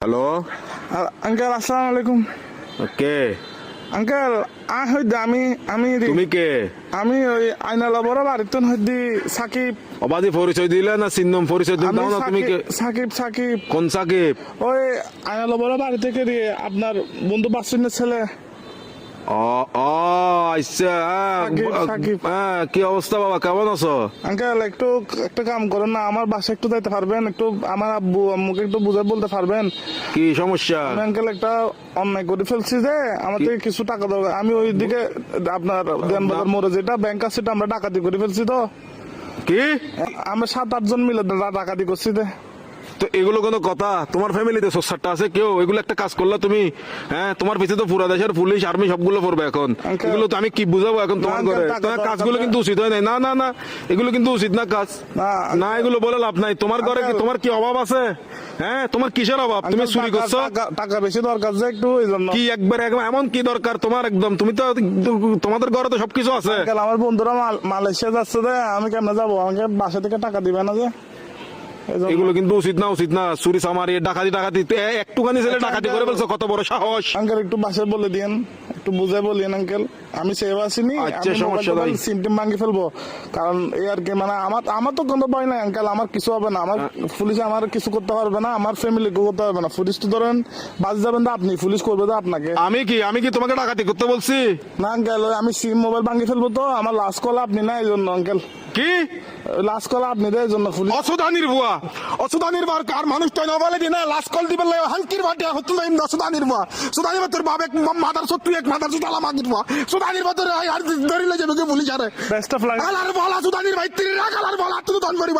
Hello uncle আসসালামু আলাইকুম। কে uncle হইতে আমি তুমি কে আমি ওই আইনালা বড় বাড়িতে হইতে সাকিব। অবাধি পরিচয় দিলে না চিহ্নম পরিচয় দিলে আমি দাও না তুমি কে সাকিব কোন সাকিব ওই আইনালা বড় বাড়ি থেকে দিয়ে আপনার বন্ধু বাসুনের ছেলে। ও ও আচ্ছা সাকিব। কি অবস্থা বাবা কেমন আছো? আঙ্কেল একটু একটা কাম করেন না, আমার বাসায় একটু যাইতে পারবেন? একটু আমার আব্বু আম্মুকে একটু বুঝে বলতে পারবেন? কি সমস্যা? আমি আঙ্কেল একটা অন্যায় করে ফেলছি যে আমার থেকে কিছু টাকা দরকার। আমি ওই দিকে আপনার দেনবাজার মোড়ে যেটা ব্যাংক আছে সেটা আমরা ডাকাতি করে ফেলছি। তো কি আমরা 7-8 জন মিলে ডাকাতি করছি। তো এগুলো কোনো কথা? তোমার ফ্যামিলিতে সোসারটা আছে কেউ? এগুলো একটা কাজ করলা তুমি? হ্যাঁ, তোমার পিছিয়ে তো পুরা দেশের পুলিশ আর্মি সবগুলো পড়বে এখন। Uncle, এগুলো তো আমি কি বুঝাবো এখন তোমার না, ঘরে? uncle, তোমার কাজগুলো কিন্তু উচিত হয় নাই। না না না, এগুলো কিন্তু উচিত না কাজ। না এগুলো বলে লাভ নাই। তোমার ঘরে কি তোমার কি অভাব আছে? হ্যাঁ, তোমার কিসের অভাব? তুমি চুরি করছো? টাকা বেশি দরকার যে একটু ওই জন্য। কি একবার এমন কি দরকার তোমার? একদম তুমি তো তোমাদের ঘরে তো সবকিছু আছে। আঙ্কেল আমার বন্ধুরা মালয়েশিয়া যাচ্ছে যে আমি কেমনে যাবো? আমাকে বাসা থেকে টাকা দিবে না যে? এজন্য। এগুলো কিন্তু উচিত না চুরি চামারি ডাকাতি একটুখানি ছেলে ডাকাতি করে ফেলছো, কত বড় সাহস! আঙ্কেল একটু বাসায় বলে দিন, একটু বুঝে বলিন আঙ্কেল। আমি সেভ আসিনি, আচ্ছা, সমস্যা নাই। সিমটিম ভাঙি ফেলবো। কারণ এই আর কি, মানে আমার তো কোনো ভয় নাই আঙ্কেল। আমার কিছু হবে না, আমার পুলিশ আমার কিছু করতে পারবে না, আমার ফ্যামিলি করতে পারবে না। পুলিশ তো ধরেন বাজ যাবেন তো আপনি, পুলিশ করবে তো আপনাকে। আমি কি তোমাকে ডাকাতি করতে বলছি? না আঙ্কেল, আমি সিম মোবাইল ভাঙি ফেলবো। তো আমার লাস্ট কল আপনি না, এই জন্য আঙ্কেল। কি লাস্ট কল আপনি দেয় এই জন্য পুলিশ। অসুদানির বুয়া, অসুদানির বার কার মানুষ তো না বলে দিনা লাস্ট কল দিবেন লাই হালকির বাটে হতুল না অসুদানির বুয়া। সুদানির তোর বাপ এক মাদার সত্তু এক মাদার সুদালা মাগির বুয়া। সুদানির বাতরে আর ধরিলে যাবে কে পুলিশ আরে। Best of luck. আলার বলা সুদানির ভাই তিরি রাখ আলার বলা তুই দন করিবা।